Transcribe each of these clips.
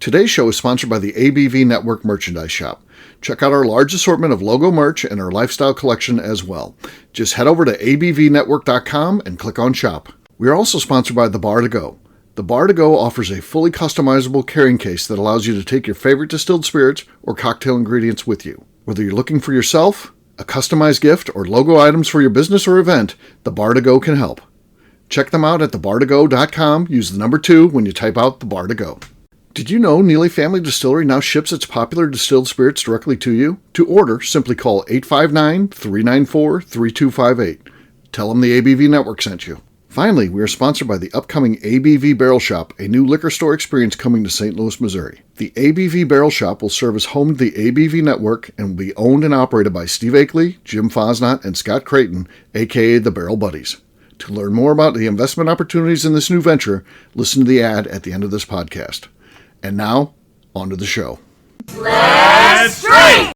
Today's show is sponsored by the ABV Network Merchandise Shop. Check out our large assortment of logo merch and our lifestyle collection as well. Just head over to abvnetwork.com and click on shop. We are also sponsored by The Bar to Go. The Bar to Go offers a fully customizable carrying case that allows you to take your favorite distilled spirits or cocktail ingredients with you. Whether you're looking for yourself, a customized gift, or logo items for your business or event, The Bar to Go can help. Check them out at thebar2go.com. Use the number 2 when you type out The Bar to Go. Did you know Neely Family Distillery now ships its popular distilled spirits directly to you? To order, simply call 859-394-3258. Tell them the ABV Network sent you. Finally, we are sponsored by the upcoming ABV Barrel Shop, a new liquor store experience coming to St. Louis, Missouri. The ABV Barrel Shop will serve as home to the ABV Network and will be owned and operated by Steve Akeley, Jim Fasnacht, and Scott Creighton, a.k.a. the Barrel Buddies. To learn more about the investment opportunities in this new venture, listen to the ad at the end of this podcast. And now, on to the show. Let's drink!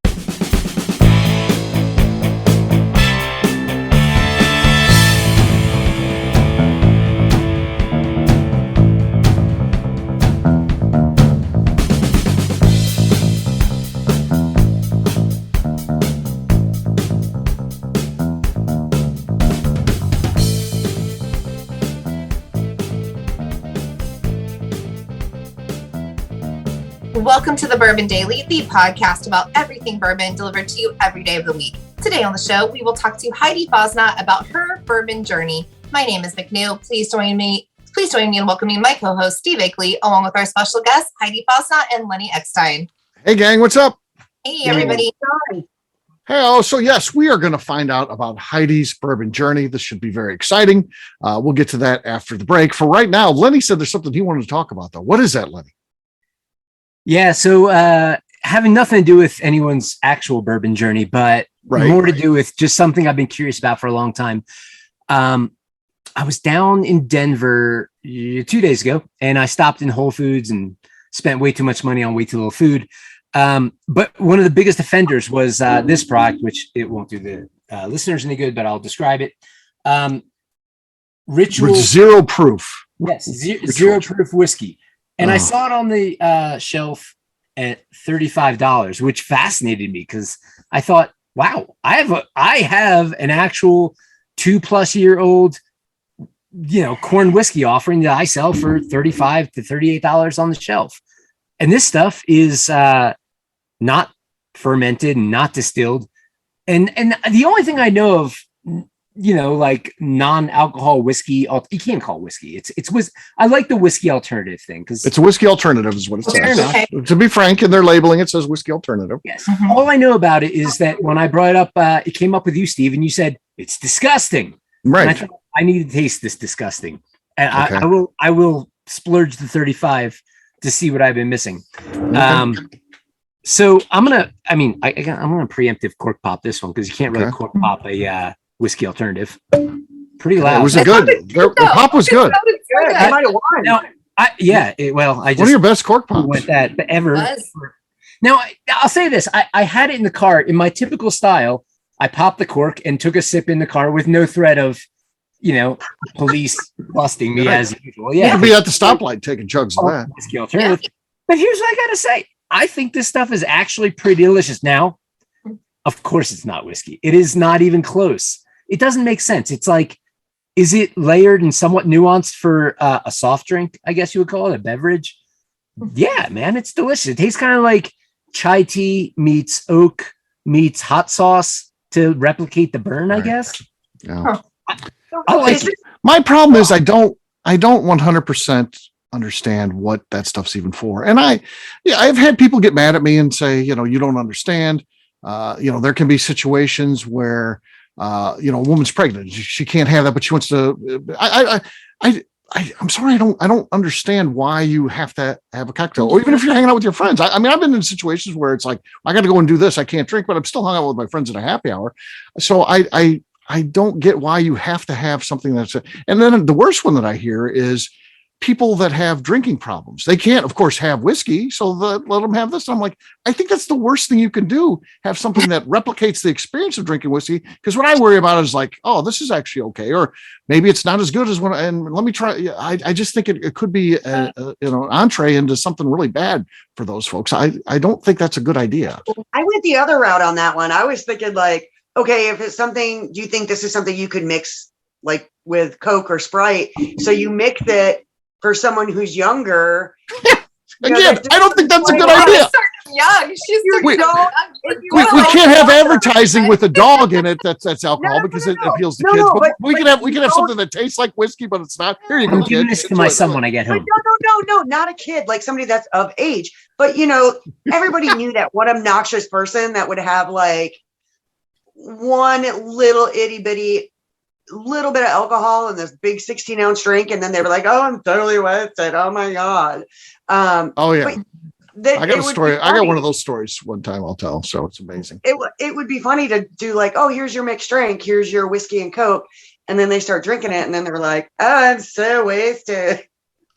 Welcome to the Bourbon Daily, the podcast about everything bourbon delivered to you every day of the week. Today on the show, we will talk to Heidi Fasnacht about her bourbon journey. My name is McNew. Please join me in welcoming my co-host, Steve Akeley, along with our special guests, Heidi Fasnacht and Lenny Eckstein. Hey, gang, what's up? Hey, everybody. Hey, so yes, we are going to find out about Heidi's bourbon journey. This should be very exciting. We'll get to that after the break. For right now, Lenny said there's something he wanted to talk about, though. What is that, Lenny? Yeah, so having nothing to do with anyone's actual bourbon journey, but more to do with just something I've been curious about for a long time. I was down in Denver 2 days ago, and I stopped in Whole Foods and spent way too much money on way too little food. But one of the biggest offenders was this product, which it won't do the listeners any good, but I'll describe it. Ritual with zero proof. Yes, zero proof whiskey. And I saw it on the shelf at $35, which fascinated me because I thought, wow, I have an actual 2+ year old, corn whiskey offering that I sell for $35 to $38 on the shelf. And this stuff is not fermented and not distilled. And the only thing I know of, like non-alcohol whiskey, you can't call it whiskey. It's I like the whiskey alternative thing because it's a whiskey alternative is what it says. Okay. To be frank, in their labeling, it says whiskey alternative. Yes. Mm-hmm. All I know about it is that when I brought it up, it came up with you, Steve, and you said it's disgusting. Right. And I thought, I need to taste this disgusting. And okay. I will splurge the 35 to see what I've been missing. Okay. So I'm gonna preemptive cork pop this one because you can't really cork pop a whiskey alternative. Pretty loud. It was good. The pop was good. Now, I just one of your best cork pops. Went that ever. Now I'll say this: I had it in the car in my typical style. I popped the cork and took a sip in the car with no threat of, police busting me as usual. Yeah, you could be at the stoplight taking chugs of that whiskey alternative. Yeah. But here's what I gotta say: I think this stuff is actually pretty delicious. Now, of course, it's not whiskey. It is not even close. It doesn't make sense. It's like, is it layered and somewhat nuanced for a soft drink? I guess you would call it a beverage. Yeah, man, it's delicious. It tastes kind of like chai tea meets oak meets hot sauce to replicate the burn, I guess. Yeah. I like it. My problem is I don't 100% understand what that stuff's even for. And I've had people get mad at me and say, you don't understand. There can be situations where a woman's pregnant. She can't have that, but she wants to. I'm sorry, I don't understand why you have to have a cocktail, or even if you're hanging out with your friends. I've been in situations where it's like I got to go and do this. I can't drink, but I'm still hung out with my friends at a happy hour. So I don't get why you have to have something that's. And then the worst one that I hear is people that have drinking problems. They can't, of course, have whiskey, so let them have this. And I'm like, I think that's the worst thing you can do, have something that replicates the experience of drinking whiskey. Because what I worry about is like, oh, this is actually okay, or maybe it's not as good as one. And let me try. I just think it could be an entree into something really bad for those folks. I don't think that's a good idea. I went the other route on that one. I was thinking like, okay, if it's something, do you think this is something you could mix like with Coke or Sprite? So you mix it for someone who's younger. Again, I don't think that's a good idea. Young. She's we can't have advertising with a dog in it that's alcohol because it appeals to kids. But we can have something that tastes like whiskey, but it's not. Here you go, I'm giving this to my son when I get home. No, not a kid, like somebody that's of age. But everybody knew that one obnoxious person that would have like one little itty bitty little bit of alcohol in this big 16-ounce drink, and then they were like, "Oh, I'm totally wasted. Oh my god." Oh yeah. I got a story. I got one of those stories one time I'll tell. So it's amazing. It would be funny to do like, oh, here's your mixed drink. Here's your whiskey and Coke. And then they start drinking it. And then they're like, oh, I'm so wasted.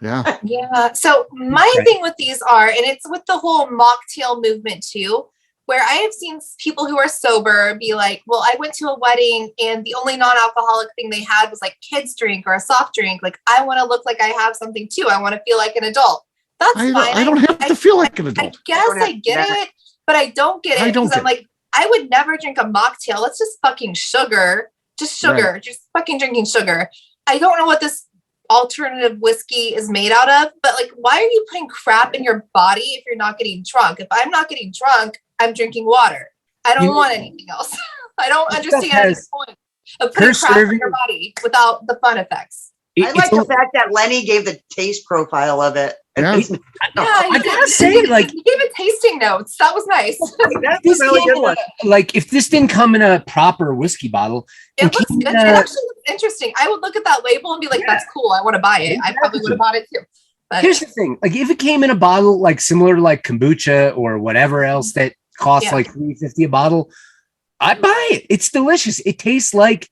Yeah. Yeah. So my thing with these and it's with the whole mocktail movement too, where I have seen people who are sober be like, well, I went to a wedding and the only non-alcoholic thing they had was like kids drink or a soft drink. Like, I want to look like I have something too. I want to feel like an adult. That's fine. I don't have to feel like an adult. I guess I get it, but I don't get it because I'm like, I would never drink a mocktail. Let's just fucking sugar. Just sugar. Right. Just fucking drinking sugar. I don't know what this alternative whiskey is made out of, but like, why are you putting crap in your body if you're not getting drunk? If I'm not getting drunk, I'm drinking water. I don't want anything else. I don't understand the point of putting crap in your body without the fun effects. I like the fact that Lenny gave the taste profile of it. Yeah. I gotta say, like, he gave it tasting notes. That was nice. That's a really good one. Like, if this didn't come in a proper whiskey bottle, it looks good. It actually looks interesting. I would look at that label and be like, "That's cool. I want to buy it." I probably would have bought it too. But here's the thing: like, if it came in a bottle, like similar to like kombucha or whatever else that costs like $3.50 a bottle, I'd buy it. It's delicious. It tastes like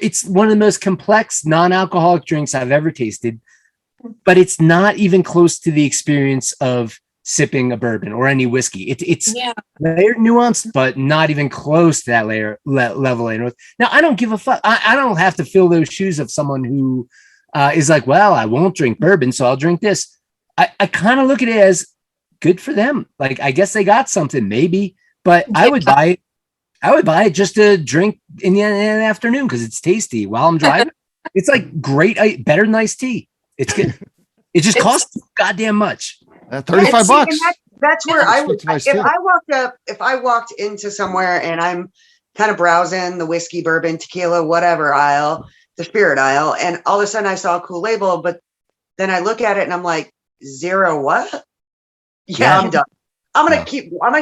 it's one of the most complex non-alcoholic drinks I've ever tasted. But it's not even close to the experience of sipping a bourbon or any whiskey. It's layered, nuanced, but not even close to that level. Now, I don't give a fuck. I don't have to fill those shoes of someone who is like, well, I won't drink bourbon, so I'll drink this. I kind of look at it as good for them. Like, I guess they got something, maybe, but I would buy it. I would buy it just to drink in the afternoon because it's tasty while I'm driving. It's like great, better than iced tea. It's good. It just costs goddamn much. $35. That's where I would. If I walked into somewhere and I'm kind of browsing the whiskey, bourbon, tequila, whatever aisle, the spirit aisle, and all of a sudden I saw a cool label, but then I look at it and I'm like, zero what? Yeah, I'm done. I'm gonna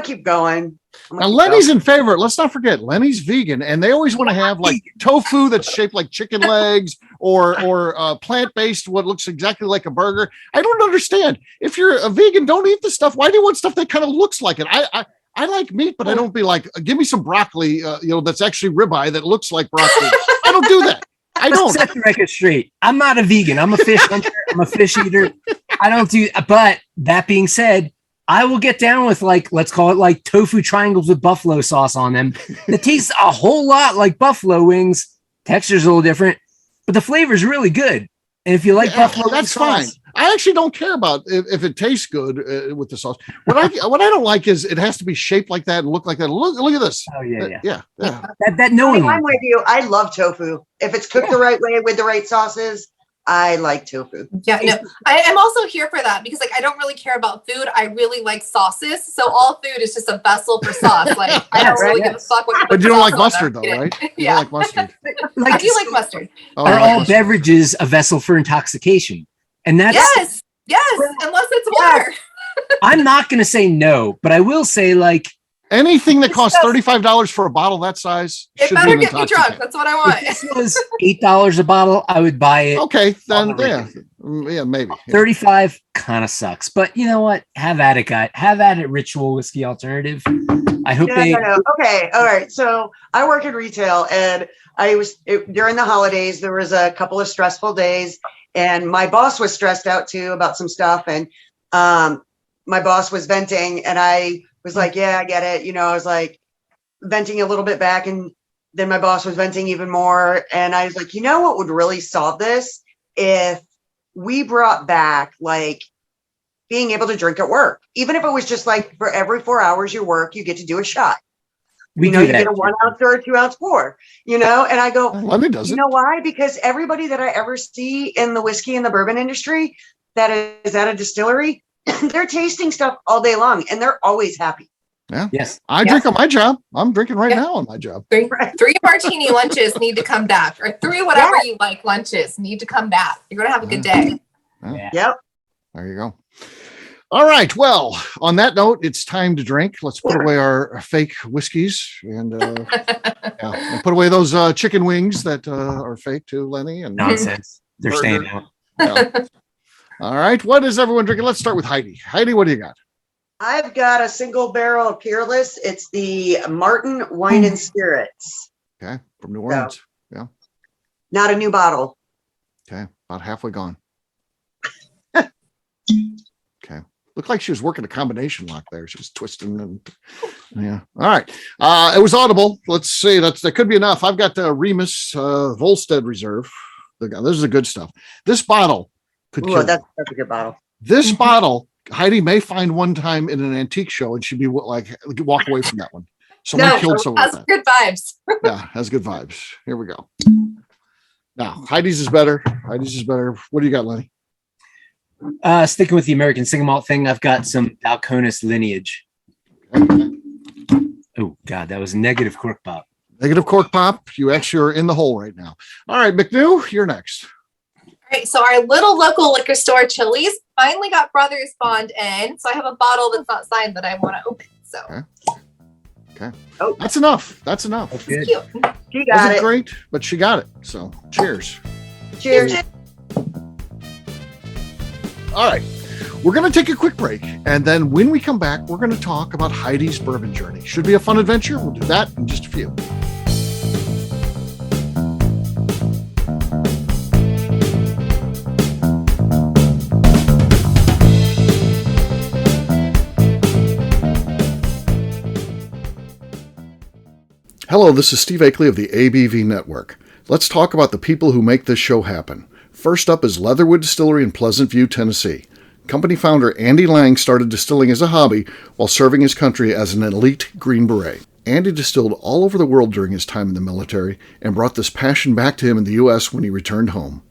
keep going. Now Lenny's in favor. Let's not forget Lenny's vegan, and they always want to have like tofu that's shaped like chicken legs or plant-based, what looks exactly like a burger. I don't understand. If you're a vegan, don't eat the stuff. Why do you want stuff that kind of looks like it? I like meat, but I don't be like, give me some broccoli, that's actually ribeye that looks like broccoli. I don't do that. I don't. Set the record straight. I'm not a vegan. I'm a fish hunter. I'm a fish eater. I don't do. But that being said, I will get down with like, let's call it like tofu triangles with buffalo sauce on them. It tastes a whole lot like buffalo wings. Texture's a little different, but the flavor is really good. And if you like buffalo, that's fine. I actually don't care about if it tastes good with the sauce. What I don't like is it has to be shaped like that and look like that. Look at this. Oh yeah. That knowing. I'm with you. I love tofu. If it's cooked the right way with the right sauces, I like tofu. Yeah, no, I'm also here for that because like I don't really care about food. I really like sauces. So all food is just a vessel for sauce. Like I don't really give a fuck what. But you don't like mustard though, right? You don't like mustard. I do like mustard. Are all beverages a vessel for intoxication? And that's yes, unless it's water. I'm not going to say no, but I will say like. Anything that costs $35 for a bottle that size, it better get me drunk. That's what I want. If this was $8 a bottle, I would buy it. Okay, then maybe. $35 kind of sucks, but you know what? Have at it, guys. Have at it, Ritual Whiskey Alternative. I hope they. No. Okay, all right. So I work in retail, and during the holidays there was a couple of stressful days, And my boss was stressed out too about some stuff. And my boss was venting, and I was like, yeah, I get it. I was like venting a little bit back, and then my boss was venting even more. And I was like, what would really solve this if we brought back like being able to drink at work, even if it was just like for every 4 hours you work, you get to do a shot. You get a 1 ounce or a 2 ounce pour, and I go, Lenny does it. Why? Because everybody that I ever see in the whiskey and the bourbon industry that is at a distillery, they're tasting stuff all day long and they're always happy. Yeah. Yes. I drink on my job. I'm drinking right now on my job. Three martini lunches need to come back, or 3 whatever you like lunches need to come back. You're going to have a good day. Yeah. Yep. There you go. All right. Well, on that note, it's time to drink. Let's put away our fake whiskeys and put away those chicken wings that are fake too, Lenny. And nonsense. They're staying out. Yeah. All right. What is everyone drinking? Let's start with Heidi. Heidi, what do you got? I've got a single barrel of Peerless. It's the Martin Wine and Spirits. Okay. From New Orleans. Yeah. Not a new bottle. Okay. About halfway gone. Okay. Looked like she was working a combination lock there. She was twisting and yeah. All right. It was audible. Let's see. That could be enough. I've got the Remus Volstead Reserve. This is the good stuff. This bottle could kill. That's a good bottle. This bottle, Heidi may find one time in an antique show, and she'd be like, walk away from that one. Someone killed someone. Has good vibes. Yeah, has good vibes. Here we go. Now, Heidi's is better. What do you got, Lenny? Sticking with the American single malt thing, I've got some Balcones lineage. Oh God, that was negative cork pop. Negative cork pop. You actually are in the hole right now. All right, McNew, you're next. All right, so our little local liquor store, Chili's, finally got Brothers Bond in. So I have a bottle that's not signed that I want to open. So okay. Oh, that's enough. That's enough. That's good. Cute. She got Wasn't it. great, but she got it. So cheers. Cheers. All right. We're going to take a quick break. And then when we come back, we're going to talk about Heidi's Bourbon Journey. Should be a fun adventure. We'll do that in just a few. Hello, this is Steve Akeley of the ABV Network. Let's talk about the people who make this show happen. First up is Leatherwood Distillery in Pleasant View, Tennessee. Company founder Andy Lang started distilling as a hobby while serving his country as an elite Green Beret. Andy distilled all over the world during his time in the military and brought this passion back to him in the U.S. when he returned home.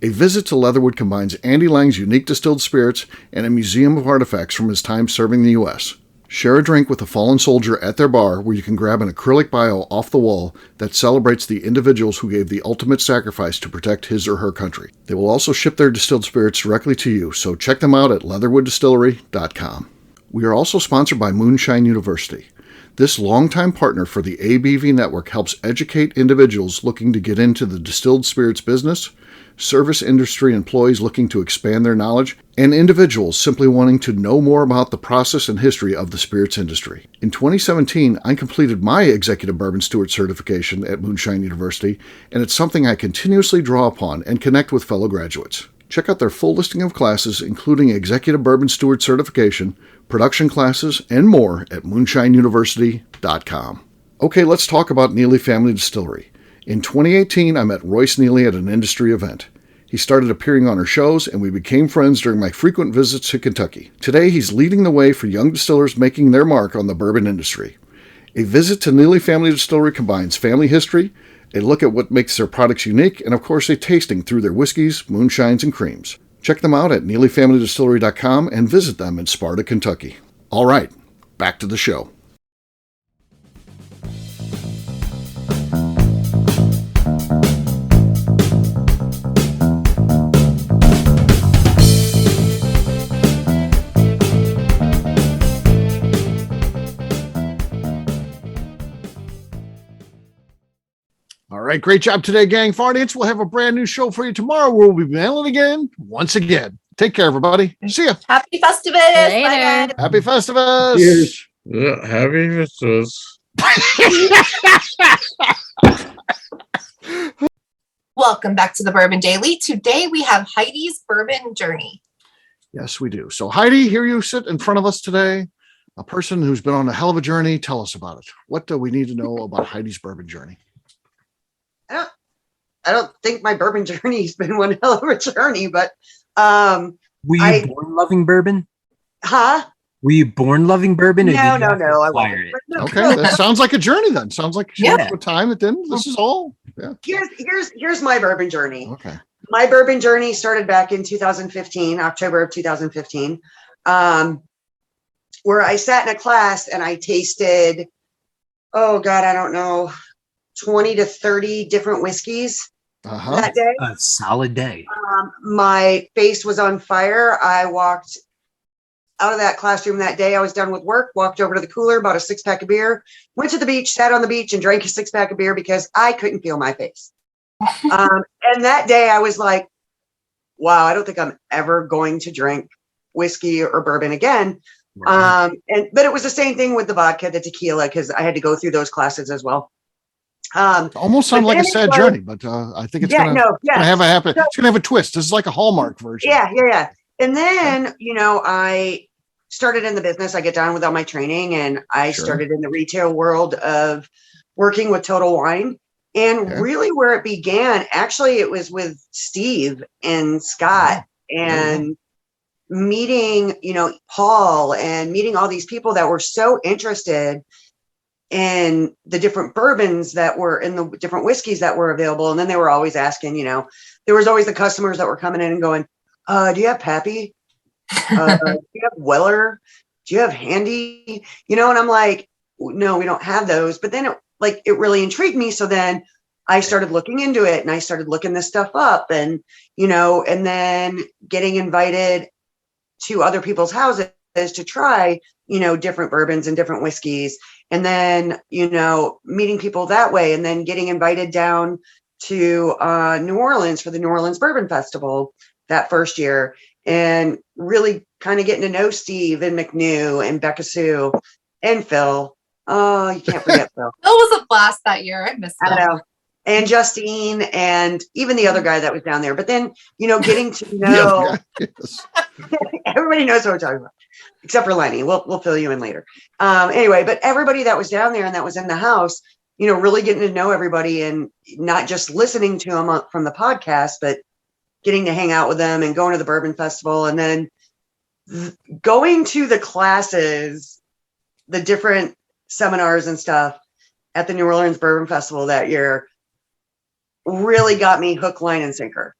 A visit to Leatherwood combines Andy Lang's unique distilled spirits and a museum of artifacts from his time serving the U.S. Share a drink with a fallen soldier at their bar where you can grab an acrylic bio off the wall that celebrates the individuals who gave the ultimate sacrifice to protect his or her country. They will also ship their distilled spirits directly to you, so check them out at leatherwooddistillery.com. We are also sponsored by Moonshine University. This longtime partner for the ABV Network helps educate individuals looking to get into the distilled spirits business, service industry employees looking to expand their knowledge, and individuals simply wanting to know more about the process and history of the spirits industry. In 2017, I completed my Executive Bourbon Steward certification at Moonshine University, and it's something I continuously draw upon and connect with fellow graduates. Check out their full listing of classes, including Executive Bourbon Steward certification, production classes, and more at moonshineuniversity.com. Okay, let's talk about Neely Family Distillery. In 2018, I met Royce Neely at an industry event. He started appearing on our shows, and we became friends during my frequent visits to Kentucky. Today, he's leading the way for young distillers making their mark on the bourbon industry. A visit to Neely Family Distillery combines family history, a look at what makes their products unique, and of course a tasting through their whiskeys, moonshines, and creams. Check them out at neelyfamilydistillery.com and visit them in Sparta, Kentucky. All right, back to the show. All right, great job today, gang. Farnians, we'll have a brand new show for you tomorrow. We'll be mailing again, once again. Take care, everybody. See ya. Happy Festivus. Bye, guys. Happy Festivus. Cheers. Yeah, happy Festivus. Welcome back to the Bourbon Daily. Today we have Heidi's Bourbon Journey. Yes, we do. So Heidi, here you sit in front of us today, a person who's been on a hell of a journey. Tell us about it. What do we need to know about Heidi's Bourbon Journey? I don't think my bourbon journey's been one hell of a journey, but were you born loving bourbon? Huh? Were you born loving bourbon? No. I wasn't. Okay, that sounds like a journey then. Sounds like a time it didn't. This is all. Yeah. Here's my bourbon journey. Okay. My bourbon journey started back in 2015, October of 2015, where I sat in a class and I tasted, oh God, I don't know, 20 to 30 different whiskeys that day. A solid day. My face was on fire. I walked out of that classroom that day. I was done with work, walked over to the cooler, bought a 6-pack of beer, went to the beach, sat on the beach and drank a 6-pack of beer because I couldn't feel my face. And that day I was like, wow, I don't think I'm ever going to drink whiskey or bourbon again. Right. But it was the same thing with the vodka, the tequila, because I had to go through those classes as well. Almost sounds like a sad journey, but I think it's gonna have a happen. It's gonna have a twist. This is like a Hallmark version. Yeah. And then, I started in the business. I get done with all my training and I started in the retail world of working with Total Wine. And really where it began, actually, it was with Steve and Scott and meeting, Paul and meeting all these people that were so interested in the different bourbons that were in the different whiskeys that were available. And then they were always asking, there was always the customers that were coming in and going, do you have Pappy? Do you have Weller? Do you have Handy? And I'm like, no, we don't have those. But then it really intrigued me. So then I started looking into it and I started looking this stuff up and, and then getting invited to other people's houses to try, different bourbons and different whiskeys. And then, meeting people that way and then getting invited down to New Orleans for the New Orleans Bourbon Festival that first year and really kind of getting to know Steve and McNew and Becca Sue and Phil. Oh, you can't forget Phil. Phil was a blast that year. I missed Phil. I know. And Justine and even the other guy that was down there. But then, getting to know everybody knows what we're talking about, except for Lenny. We'll fill you in later. Anyway, but everybody that was down there and that was in the house, really getting to know everybody and not just listening to them from the podcast, but getting to hang out with them and going to the Bourbon Festival and then going to the classes, the different seminars and stuff at the New Orleans Bourbon Festival that year really got me hook, line, and sinker.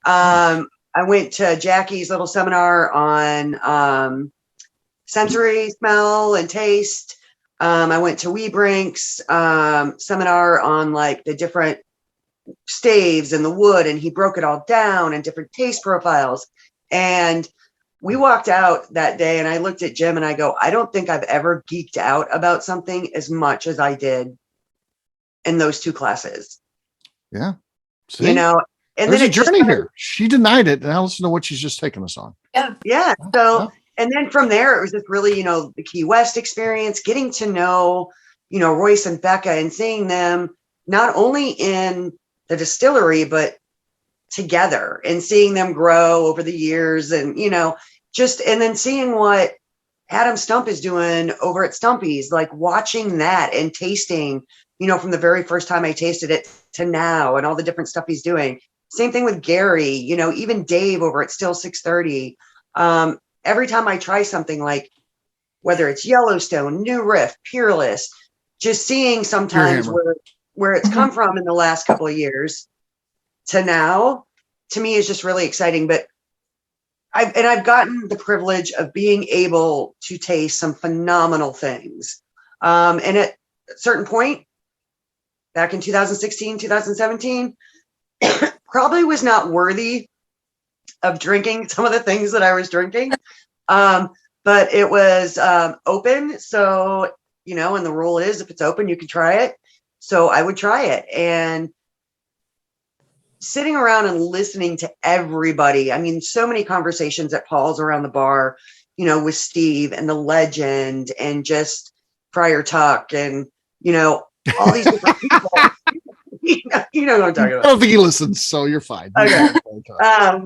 I went to Jackie's little seminar on sensory, smell, and taste. I went to Weebrink's seminar on the different staves and the wood, and he broke it all down and different taste profiles. And we walked out that day and I looked at Jim and I go, I don't think I've ever geeked out about something as much as I did in those two classes. Yeah. See? And there's a journey here. She denied it. Now listen to what she's just taken us on. Yeah. So, and then from there, it was just really, the Key West experience, getting to know, Royce and Becca and seeing them not only in the distillery, but together and seeing them grow over the years and, and then seeing what Adam Stump is doing over at Stumpy's, watching that and tasting, from the very first time I tasted it to now and all the different stuff he's doing. Same thing with Gary, even Dave over at Still 630. Every time I try something whether it's Yellowstone, New Riff, Peerless, just seeing sometimes where it's come from in the last couple of years to now, to me is just really exciting. But I've gotten the privilege of being able to taste some phenomenal things. And at a certain point, back in 2016, 2017, probably was not worthy of drinking some of the things that I was drinking. But it was open. So, and the rule is if it's open, you can try it. So I would try it. And sitting around and listening to everybody. I mean, so many conversations at Paul's around the bar, with Steve and the legend and just Friar Tuck and, all these different people. you know what I'm talking about. I don't think he listens, so you're fine. Okay.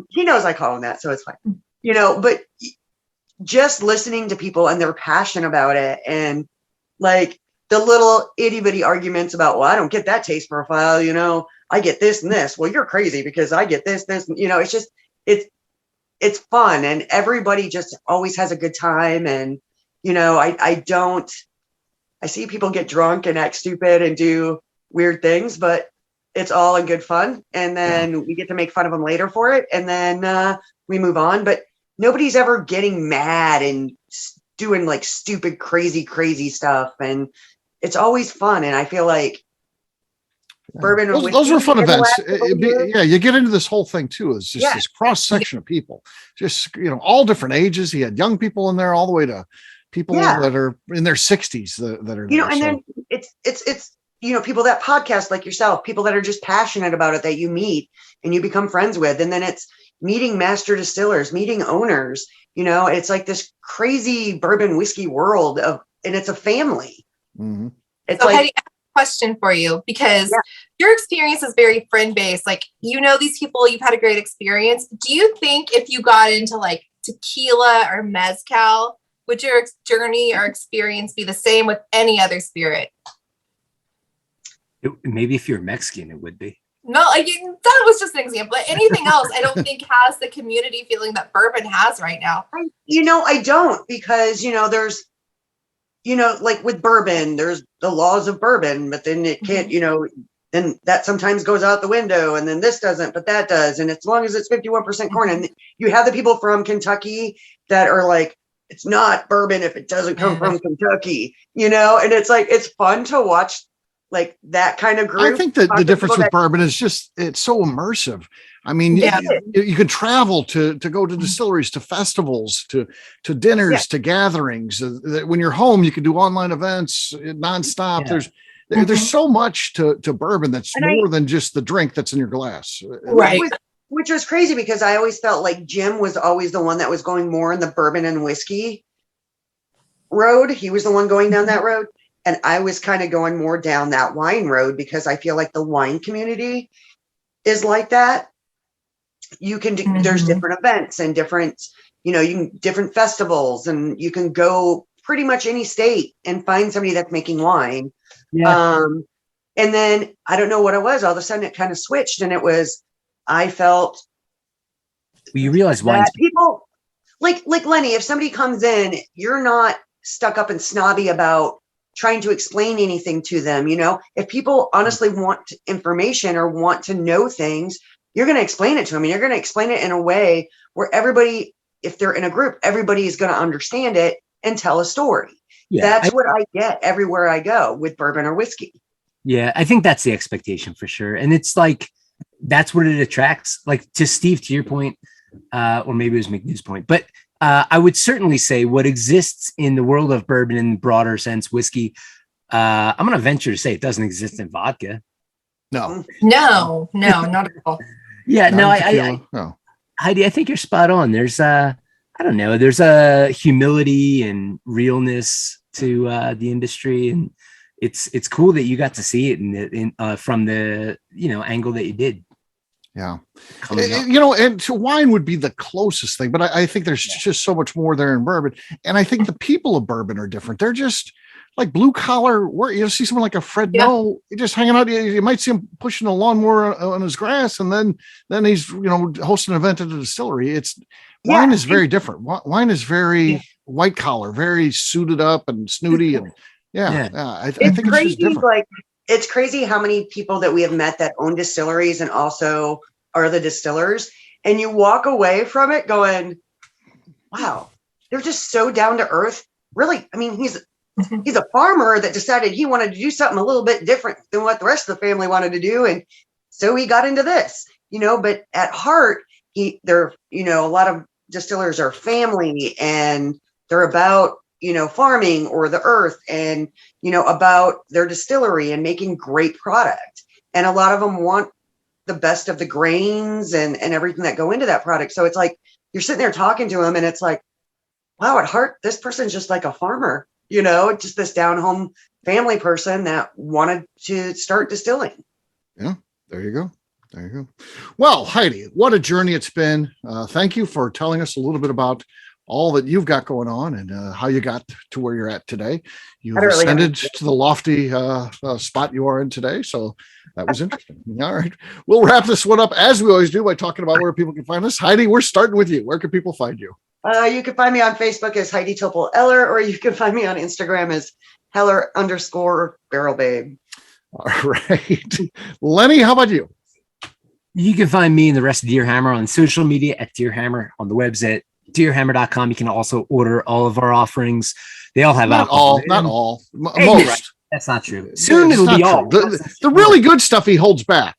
He knows I call him that, so it's fine. But just listening to people and their passion about it, and like the little itty bitty arguments about, well, I don't get that taste profile, I get this and this. Well, you're crazy because I get this, it's just, it's fun, and everybody just always has a good time. And, I see people get drunk and act stupid and do weird things, but it's all in good fun. And then we get to make fun of them later for it. And then we move on, but nobody's ever getting mad and doing like stupid, crazy stuff. And it's always fun. And I feel like bourbon and those were fun events. You get into this whole thing too. It's just this cross section of people, just, all different ages. He had young people in there all the way to people that are in their 60s that are there. And then it's people that podcast like yourself, people that are just passionate about it, that you meet and you become friends with. And then it's meeting master distillers, meeting owners, it's like this crazy bourbon whiskey world and it's a family. Mm-hmm. It's so Heidi, I have a question for you, because your experience is very friend based. Like, these people, you've had a great experience. Do you think if you got into like tequila or mezcal, would your journey or experience be the same with any other spirit? Maybe if you're Mexican, it would be. No, that was just an example. Anything else, I don't think has the community feeling that bourbon has right now. I don't, because, there's, like with bourbon, there's the laws of bourbon, but then it can't, then that sometimes goes out the window, and then this doesn't, but that does. And as long as it's 51% corn, and you have the people from Kentucky that are like, it's not bourbon if it doesn't come from Kentucky, and it's like, it's fun to watch like that kind of group. I think that the difference with bourbon is just, it's so immersive. I mean, you can travel to go to distilleries, to festivals, to dinners, to gatherings. When you're home, you can do online events nonstop. There's so much to bourbon that's more than just the drink that's in your glass. Right. Which was crazy, because I always felt like Jim was always the one that was going more in the bourbon and whiskey road. He was the one going down that road. And I was kind of going more down that wine road, because I feel like the wine community is like that. You can do, there's different events and different, different festivals, and you can go pretty much any state and find somebody that's making wine. Yeah. And then I don't know what it was. All of a sudden it kind of switched, and it was, I felt. Well, you realize wine people like Lenny, if somebody comes in, you're not stuck up and snobby about trying to explain anything to them. If people honestly want information or want to know things, you're going to explain it to them, and you're going to explain it in a way where everybody, if they're in a group, everybody is going to understand it and tell a story. That's what I get everywhere I go with bourbon or whiskey. Yeah, I think that's the expectation for sure. And it's like, that's what it attracts. Like, to Steve, to your point, or maybe it was McNew's point, but I would certainly say what exists in the world of bourbon in the broader sense, whiskey, I'm going to venture to say it doesn't exist in vodka. No, not at all. Yeah, no. Heidi, I think you're spot on. There's there's a humility and realness to the industry, and it's cool that you got to see it from the angle that you did. Yeah. And to wine would be the closest thing, but I think there's just so much more there in bourbon. And I think the people of bourbon are different. They're just like blue collar work. See someone like a Fred Noe, just hanging out. You might see him pushing a lawnmower on his grass, and then he's, hosting an event at a distillery. Wine is very different. Wine is very white collar, very suited up and snooty. And I think it's just different. Like, it's crazy how many people that we have met that own distilleries and also are the distillers. And you walk away from it going, wow, they're just so down to earth. Really? I mean, he's a farmer that decided he wanted to do something a little bit different than what the rest of the family wanted to do. And so he got into this, but at heart, a lot of distillers are family, and they're about, farming or the earth, and, about their distillery and making great product. And a lot of them want the best of the grains and everything that go into that product. So it's like, you're sitting there talking to them, and it's like, wow, at heart, this person's just like a farmer, just this down home family person that wanted to start distilling. Yeah, there you go. There you go. Well, Heidi, what a journey it's been. Thank you for telling us a little bit about all that you've got going on and how you got to where you're at today. You've ascended to the lofty spot you are in today. So that was interesting. All right. We'll wrap this one up as we always do by talking about where people can find us. Heidi, we're starting with you. Where can people find you? You can find me on Facebook as Heidi Topol Eller, or you can find me on Instagram as Heller_Barrel Babe. All right. Lenny, how about you? You can find me and the rest of Deerhammer on social media at Deerhammer, on the website deerhammer.com. You can also order all of our offerings. They all have alcohol. Not all. Hey, most. Right. That's not true. Soon it'll be all. The really good stuff he holds back.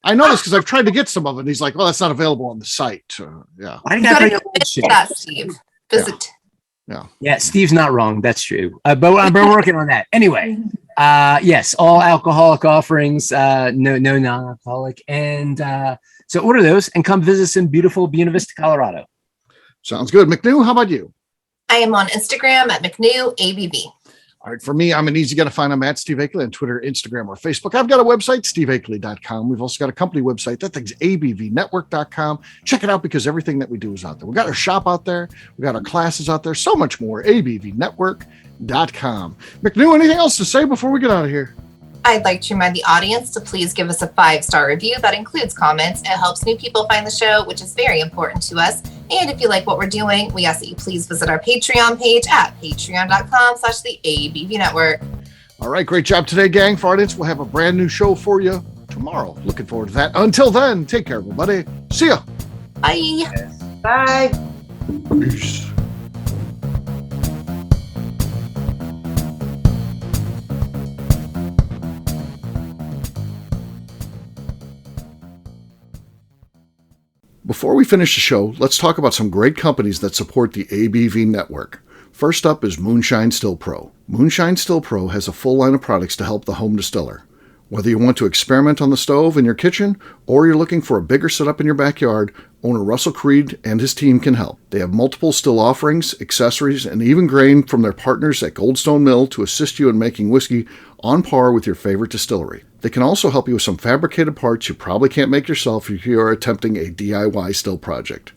I know this because I've tried to get some of it. And he's like, well, that's not available on the site. Yeah. Why do you gotta visit that, Steve? Visit. Yeah, Steve's not wrong. That's true. But we're working on that. Anyway, yes, all alcoholic offerings, no non-alcoholic. And so order those and come visit us in beautiful Buena Vista, Colorado. Sounds good. McNew, how about you? I am on Instagram at McNew ABV. All right. For me, I'm an easy guy to find. I'm at Steve Akeley on Twitter, Instagram, or Facebook. I've got a website, steveakeley.com. We've also got a company website. That thing's abvnetwork.com. Check it out because everything that we do is out there. We've got our shop out there. We've got our classes out there. So much more. abvnetwork.com. McNew, anything else to say before we get out of here? I'd like to remind the audience to please give us a 5-star review that includes comments. It helps new people find the show, which is very important to us. And if you like what we're doing, we ask that you please visit our Patreon page at patreon.com/the ABV Network. All right. Great job today, gang. For our audience, we'll have a brand new show for you tomorrow. Looking forward to that. Until then, take care, everybody. See ya. Bye. Bye. Peace. Before we finish the show, let's talk about some great companies that support the ABV network. First up is Moonshine Still Pro. Moonshine Still Pro has a full line of products to help the home distiller. Whether you want to experiment on the stove in your kitchen or you're looking for a bigger setup in your backyard, owner Russell Creed and his team can help. They have multiple still offerings, accessories, and even grain from their partners at Goldstone Mill to assist you in making whiskey on par with your favorite distillery. They can also help you with some fabricated parts you probably can't make yourself if you are attempting a DIY still project.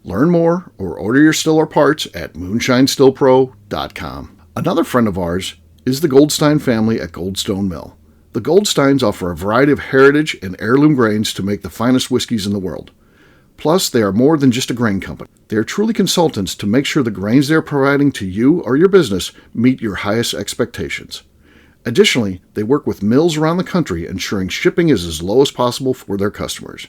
Learn more or order your still or parts at moonshinestillpro.com. Another friend of ours is the Goldstein family at Goldstone Mill. The Goldsteins offer a variety of heritage and heirloom grains to make the finest whiskeys in the world. Plus, they are more than just a grain company. They are truly consultants to make sure the grains they are providing to you or your business meet your highest expectations. Additionally, they work with mills around the country, ensuring shipping is as low as possible for their customers.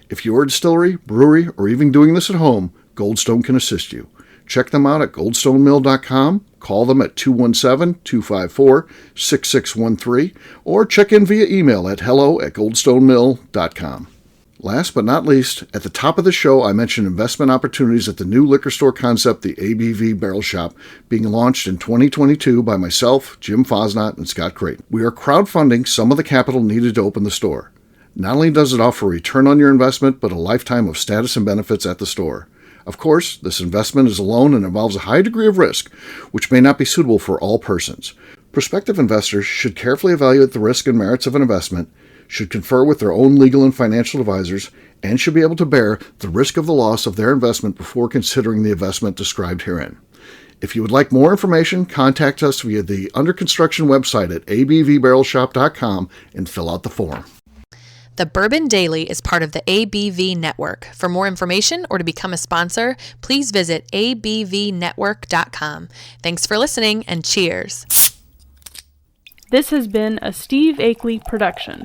If you're a distillery, brewery, or even doing this at home, Goldstone can assist you. Check them out at goldstonemill.com, call them at 217-254-6613, or check in via email at hello@goldstonemill.com. Last but not least, at the top of the show, I mentioned investment opportunities at the new liquor store concept, the ABV Barrel Shop, being launched in 2022 by myself, Jim Fasnacht, and Scott Creighton. We are crowdfunding some of the capital needed to open the store. Not only does it offer a return on your investment, but a lifetime of status and benefits at the store. Of course, this investment is a loan and involves a high degree of risk, which may not be suitable for all persons. Prospective investors should carefully evaluate the risk and merits of an investment, should confer with their own legal and financial advisors, and should be able to bear the risk of the loss of their investment before considering the investment described herein. If you would like more information, contact us via the under construction website at abvbarrelshop.com and fill out the form. The Bourbon Daily is part of the ABV Network. For more information or to become a sponsor, please visit abvnetwork.com. Thanks for listening and cheers. This has been a Steve Akeley production.